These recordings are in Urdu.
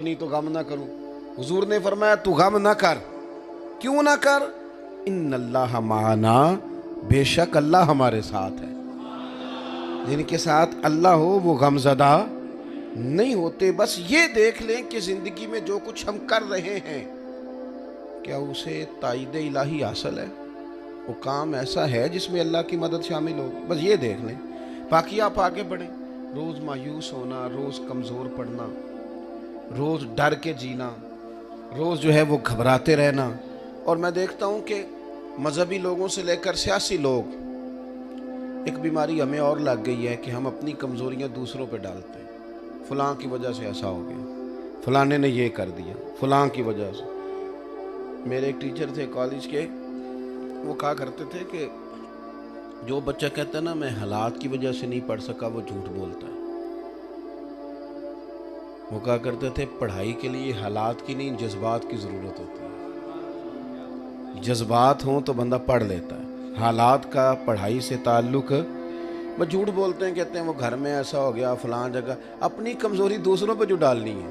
نہیں تو غم نہ کروں. حضور نے فرمایا تو غم نہ کر. کیوں نہ کر؟ ان اللہ معنا، بے شک اللہ ہمارے ساتھ ہے. جن کے ساتھ اللہ ہو وہ غم زدہ نہیں ہوتے. بس یہ دیکھ لیں کہ زندگی میں جو کچھ ہم کر رہے ہیں کیا اسے تائید الہی حاصل ہے؟ وہ کام ایسا ہے جس میں اللہ کی مدد شامل ہوگی؟ بس یہ دیکھ لیں. باقی آپ آگے بڑھیں. روز مایوس ہونا، روز کمزور پڑنا، روز ڈر کے جینا، روز جو ہے وہ گھبراتے رہنا. اور میں دیکھتا ہوں کہ مذہبی لوگوں سے لے کر سیاسی لوگ، ایک بیماری ہمیں اور لگ گئی ہے کہ ہم اپنی کمزوریاں دوسروں پہ ڈالتے ہیں. فلاں کی وجہ سے ایسا ہو گیا، فلانے نے یہ کر دیا، فلاں کی وجہ سے. میرے ایک ٹیچر تھے کالج کے، وہ کہا کرتے تھے کہ جو بچہ کہتا ہے نا میں حالات کی وجہ سے نہیں پڑھ سکا وہ جھوٹ بولتا ہے. وہ کہا کرتے تھے پڑھائی کے لیے حالات کی نہیں جذبات کی ضرورت ہوتی ہے. جذبات ہوں تو بندہ پڑھ لیتا ہے. حالات کا پڑھائی سے تعلق، وہ جھوٹ بولتے ہیں، کہتے ہیں وہ گھر میں ایسا ہو گیا فلاں جگہ. اپنی کمزوری دوسروں پہ جو ڈالنی ہے،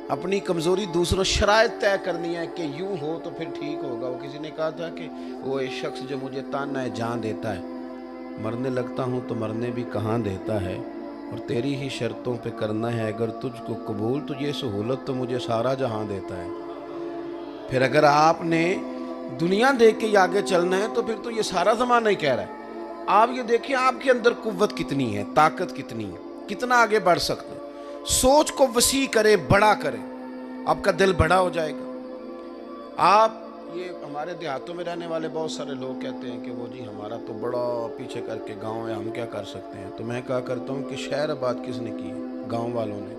اپنی کمزوری دوسروں شرائط طے کرنی ہے کہ یوں ہو تو پھر ٹھیک ہوگا. وہ کسی نے کہا تھا کہ وہ ایک شخص جو مجھے تانا جان دیتا ہے، مرنے لگتا ہوں تو مرنے بھی کہاں دیتا ہے، اور تیری ہی شرطوں پہ کرنا ہے اگر تجھ کو قبول تو یہ سہولت تو مجھے سارا جہاں دیتا ہے. پھر اگر آپ نے دنیا دیکھ کے آگے چلنا ہے تو پھر تو یہ سارا زمانہ ہی کہہ رہا ہے. آپ یہ دیکھیں آپ کے اندر قوت کتنی ہے، طاقت کتنی ہے، کتنا آگے بڑھ سکتے ہیں. سوچ کو وسیع کرے، بڑا کرے، آپ کا دل بڑا ہو جائے گا. آپ یہ ہمارے دیہاتوں میں رہنے والے بہت سارے لوگ کہتے ہیں کہ وہ جی ہمارا تو بڑا پیچھے کر کے گاؤں ہے، ہم کیا کر سکتے ہیں. تو میں کہا کرتا ہوں کہ شہر آباد کس نے کی ہے؟ گاؤں والوں نے.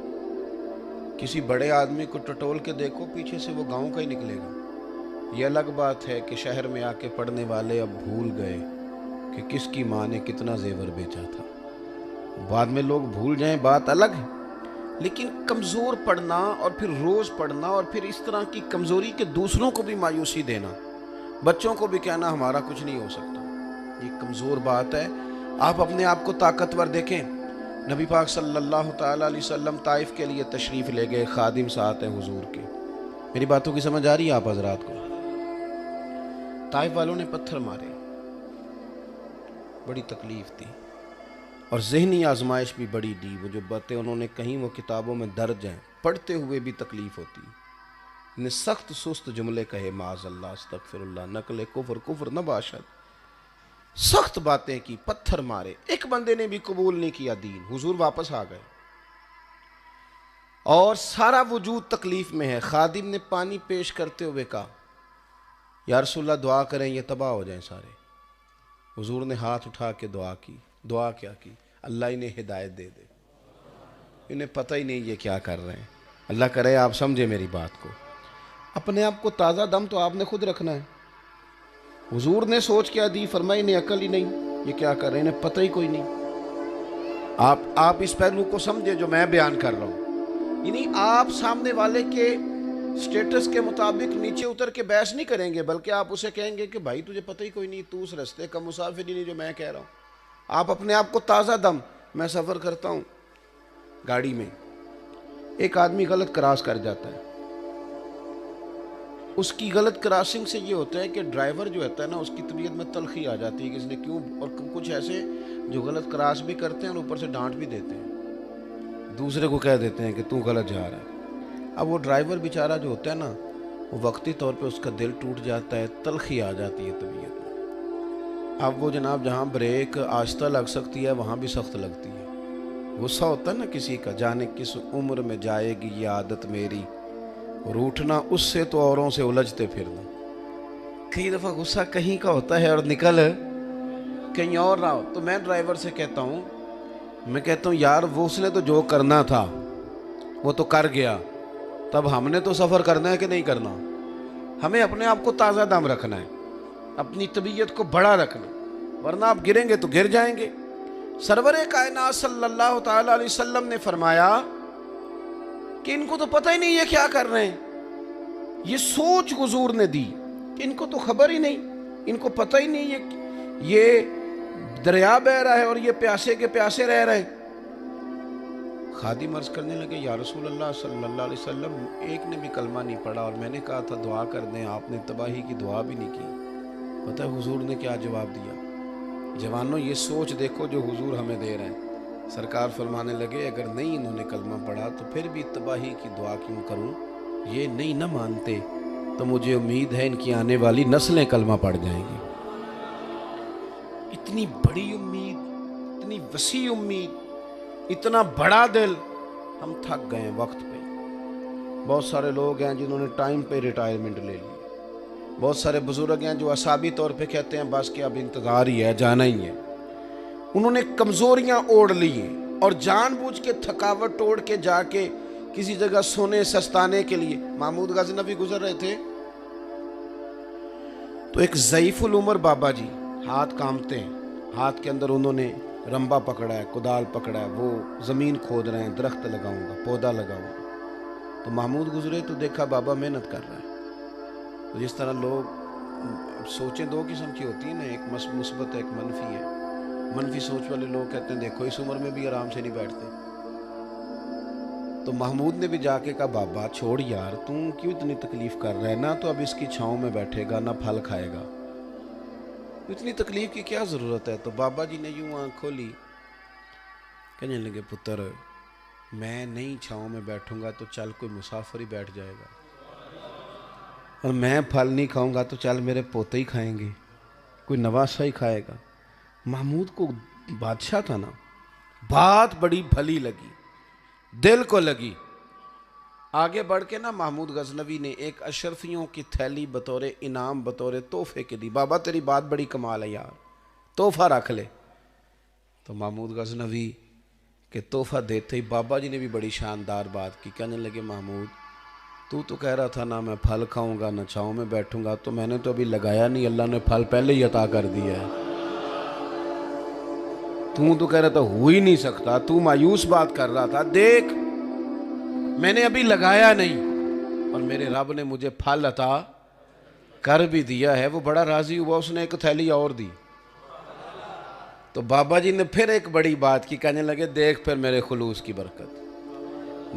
کسی بڑے آدمی کو ٹٹول کے دیکھو، پیچھے سے وہ گاؤں کا ہی نکلے گا. یہ الگ بات ہے کہ شہر میں آ کے پڑھنے والے اب بھول گئے کہ کس کی ماں نے کتنا زیور بیچا تھا. بعد میں لوگ بھول جائیں بات الگ ہے، لیکن کمزور پڑھنا اور پھر روز پڑھنا اور پھر اس طرح کی کمزوری کے دوسروں کو بھی مایوسی دینا، بچوں کو بھی کہنا ہمارا کچھ نہیں ہو سکتا، یہ کمزور بات ہے. آپ اپنے آپ کو طاقتور دیکھیں. نبی پاک صلی اللہ تعالیٰ علیہ وسلم طائف کے لیے تشریف لے گئے، خادم ساتھ ہیں حضور کے. میری باتوں کی سمجھ آ رہی ہے آپ حضرات کو؟ طائف والوں نے پتھر مارے، بڑی تکلیف تھی اور ذہنی آزمائش بھی بڑی دی. وہ جو باتیں انہوں نے کہیں وہ کتابوں میں درج ہیں، پڑھتے ہوئے بھی تکلیف ہوتی. نے سخت سست جملے کہے، معاذ اللہ، استغفر اللہ، نقل کفر، کفر نہ باشد. سخت باتیں کی، پتھر مارے. ایک بندے نے بھی قبول نہیں کیا دین. حضور واپس آ گئے اور سارا وجود تکلیف میں ہے. خادم نے پانی پیش کرتے ہوئے کہا یا رسول اللہ دعا کریں یہ تباہ ہو جائیں سارے. حضور نے ہاتھ اٹھا کے دعا کی. دعا کیا کی؟ اللہ انہیں ہدایت دے دے، انہیں پتہ ہی نہیں یہ کیا کر رہے ہیں. اللہ کرے آپ سمجھے میری بات کو. اپنے آپ کو تازہ دم تو آپ نے خود رکھنا ہے. حضور نے سوچ کیا دی؟ فرمائی انہیں عقل ہی نہیں، یہ کیا کر رہے ہیں، انہیں پتہ ہی کوئی نہیں. آپ اس پہلو کو سمجھے جو میں بیان کر رہا ہوں. یعنی آپ سامنے والے کے سٹیٹس کے مطابق نیچے اتر کے بحث نہیں کریں گے، بلکہ آپ اسے کہیں گے کہ بھائی تجھے پتہ ہی کوئی نہیں، تو اس رستے کا مسافر ہی نہیں جو میں کہہ رہا ہوں. آپ اپنے آپ کو تازہ دم. میں سفر کرتا ہوں گاڑی میں، ایک آدمی غلط کراس کر جاتا ہے. اس کی غلط کراسنگ سے یہ ہوتا ہے کہ ڈرائیور جو ہوتا ہے نا، اس کی طبیعت میں تلخی آ جاتی ہے کہ اس نے کیوں. اور کچھ ایسے جو غلط کراس بھی کرتے ہیں اور اوپر سے ڈانٹ بھی دیتے ہیں، دوسرے کو کہہ دیتے ہیں کہ تو غلط جا رہا ہے. اب وہ ڈرائیور بیچارہ جو ہوتا ہے نا، وہ وقتی طور پہ اس کا دل ٹوٹ جاتا ہے، تلخی آ جاتی ہے طبیعت میں. اب وہ جناب جہاں بریک آہستہ لگ سکتی ہے وہاں بھی سخت لگتی ہے. غصہ ہوتا ہے نا کسی کا، جانے کس عمر میں جائے گی یہ عادت میری، روٹھنا اس سے تو اوروں سے الجھتے پھرنا. کئی دفعہ غصہ کہیں کا ہوتا ہے اور نکل کہیں اور رہا ہو. تو میں ڈرائیور سے کہتا ہوں یار وہ اس نے تو جو کرنا تھا وہ تو کر گیا، تب ہم نے تو سفر کرنا ہے کہ نہیں کرنا. ہمیں اپنے آپ کو تازہ دم رکھنا ہے، اپنی طبیعت کو بڑا رکھنا، ورنہ آپ گریں گے تو گر جائیں گے. سرور کائنات صلی اللہ تعالیٰ علیہ وسلم نے فرمایا کہ ان کو تو پتہ ہی نہیں یہ کیا کر رہے ہیں. یہ سوچ حضور نے دی کہ ان کو تو خبر ہی نہیں، ان کو پتہ ہی نہیں یہ دریا بہہ رہا ہے اور یہ پیاسے کے پیاسے رہ رہے ہیں. خادم عرض کرنے لگے یا رسول اللہ صلی اللہ علیہ وسلم ایک نے بھی کلمہ نہیں پڑھا اور میں نے کہا تھا دعا کر دیں، آپ نے تباہی کی دعا بھی نہیں کی۔ پتہ ہے حضور نے کیا جواب دیا؟ جوانوں یہ سوچ دیکھو جو حضور ہمیں دے رہے ہیں۔ سرکار فرمانے لگے اگر نہیں انہوں نے کلمہ پڑھا تو پھر بھی تباہی کی دعا کیوں کروں؟ یہ نہیں نہ مانتے تو مجھے امید ہے ان کی آنے والی نسلیں کلمہ پڑھ جائیں گی۔ اتنی بڑی امید، اتنی وسیع امید، اتنا بڑا دل، ہم تھک گئے ہیں وقت پہ۔ بہت سارے لوگ ہیں جنہوں نے ٹائم پہ ریٹائرمنٹ لے لی، بہت سارے بزرگ ہیں جو اعصابی طور پہ کہتے ہیں بس کہ اب انتظار ہی ہے، جانا ہی ہے۔ انہوں نے کمزوریاں اوڑھ لی ہیں اور جان بوجھ کے تھکاوٹ توڑ کے جا کے کسی جگہ سونے سستانے کے لیے۔ محمود غزنوی گزر رہے تھے تو ایک ضعیف العمر بابا جی، ہاتھ کامتے ہیں، ہاتھ کے اندر انہوں نے رمبا پکڑا ہے، کدال پکڑا ہے، وہ زمین کھود رہے ہیں، درخت لگاؤں گا، پودا لگاؤں گا۔ تو محمود گزرے تو دیکھا بابا محنت کر رہا ہے۔ تو جس طرح لوگ سوچیں دو قسم کی ہوتی ہیں نا، ایک مثبت ہے ایک منفی ہے۔ منفی سوچ والے لوگ کہتے ہیں دیکھو اس عمر میں بھی آرام سے نہیں بیٹھتے۔ تو محمود نے بھی جا کے کہا بابا چھوڑ یار، تم کیوں اتنی تکلیف کر رہا ہے؟ نہ تو اب اس کی چھاؤں میں بیٹھے گا، نہ پھل کھائے گا، اتنی تکلیف کی کیا ضرورت ہے؟ تو بابا جی نے یوں آنکھ کھولی، کہنے لگے پتر میں نہیں چھاؤں میں بیٹھوں گا تو چل کوئی مسافر ہی بیٹھ جائے گا، اور میں پھل نہیں کھاؤں گا تو چل میرے پوتے ہی کھائیں گے، کوئی نواسا ہی کھائے گا۔ محمود کو بادشاہ تھا نا، بات بڑی بھلی لگی، دل کو لگی۔ آگے بڑھ کے نا محمود غزنوی نے ایک اشرفیوں کی تھیلی بطور انعام بطور تحفے کے دی۔ بابا تیری بات بڑی کمال ہے یار، تحفہ رکھ لے۔ تو محمود غزنوی کے تحفہ دیتے ہی بابا جی نے بھی بڑی شاندار بات کی، کہنے لگے محمود تو کہہ رہا تھا نہ میں پھل کھاؤں گا نہ چھاؤں میں بیٹھوں گا، تو میں نے تو ابھی لگایا نہیں، اللہ نے پھل پہلے ہی عطا کر دیا ہے۔ تو کہہ رہا تھا ہو ہی نہیں سکتا، تو مایوس بات کر رہا تھا، دیکھ میں نے ابھی لگایا نہیں اور میرے رب نے مجھے پھل عطا کر بھی دیا ہے۔ وہ بڑا راضی ہوا، اس نے ایک تھیلی اور دی۔ تو بابا جی نے پھر ایک بڑی بات کی، کہنے لگے دیکھ پھر میرے خلوص کی برکت،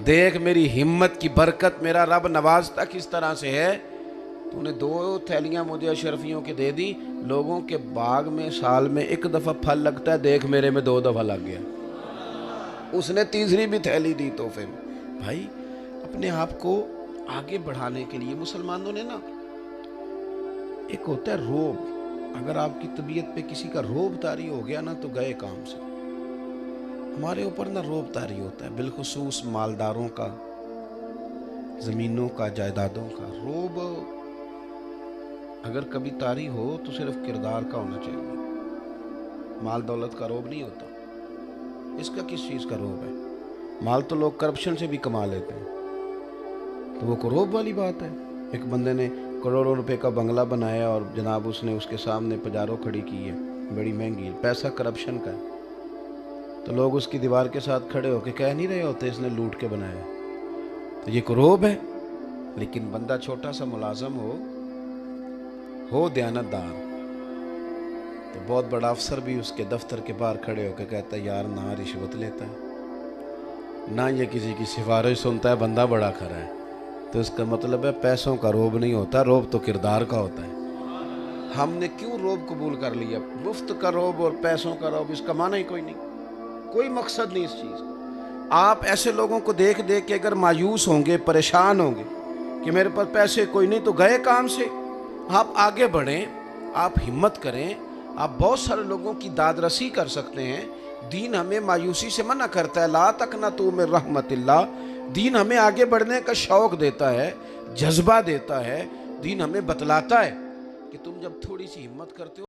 دیکھ میری ہمت کی برکت، میرا رب نوازتا کس طرح سے ہے۔ تو نے 2 تھیلیاں مجھے اشرفیوں کے دے دی، لوگوں کے باغ میں سال میں 1 دفعہ پھل لگتا ہے، دیکھ میرے میں 2 دفعہ لگ گیا۔ اس نے تیسری بھی تھیلی دی تحفے میں۔ بھائی اپنے آپ کو آگے بڑھانے کے لیے مسلمانوں نے نا، ایک ہوتا ہے روب، اگر آپ کی طبیعت پہ کسی کا روب طاری ہو گیا نا تو گئے کام سے۔ ہمارے اوپر نا روب طاری ہوتا ہے، بالخصوص مالداروں کا، زمینوں کا، جائیدادوں کا روب اگر کبھی طاری ہو تو صرف کردار کا ہونا چاہیے، مال دولت کا روب نہیں ہوتا۔ اس کا کس چیز کا روب ہے؟ مال تو لوگ کرپشن سے بھی کما لیتے ہیں، تو وہ روب والی بات ہے۔ ایک بندے نے کروڑوں روپے کا بنگلہ بنایا اور جناب اس نے اس کے سامنے پجارو کھڑی کی ہے بڑی مہنگی، پیسہ کرپشن کا ہے، تو لوگ اس کی دیوار کے ساتھ کھڑے ہو کے کہہ نہیں رہے ہوتے اس نے لوٹ کے بنایا، تو یہ روب ہے۔ لیکن بندہ چھوٹا سا ملازم ہو دیانت دار، تو بہت بڑا افسر بھی اس کے دفتر کے باہر کھڑے ہو کے کہتا ہے یار نہ رشوت لیتا ہے نہ یہ کسی کی سفارش سنتا ہے، بندہ بڑا کھرا ہے، تو اس کا مطلب ہے پیسوں کا روب نہیں ہوتا، روب تو کردار کا ہوتا ہے۔ ہم نے کیوں روب قبول کر لیا؟ مفت کا روب اور پیسوں کا روب، اس کا معنی ہی کوئی نہیں، کوئی مقصد نہیں اس چیز کا۔ آپ ایسے لوگوں کو دیکھ کے اگر مایوس ہوں گے، پریشان ہوں گے کہ میرے پاس پیسے کوئی نہیں، تو گئے کام سے۔ آپ آگے بڑھیں، آپ ہمت کریں، آپ بہت سارے لوگوں کی داد رسی کر سکتے ہیں۔ دین ہمیں مایوسی سے منع کرتا ہے، لا تقنطوا من رحمت اللہ۔ دین ہمیں آگے بڑھنے کا شوق دیتا ہے، جذبہ دیتا ہے، دین ہمیں بتلاتا ہے کہ تم جب تھوڑی سی ہمت کرتے ہو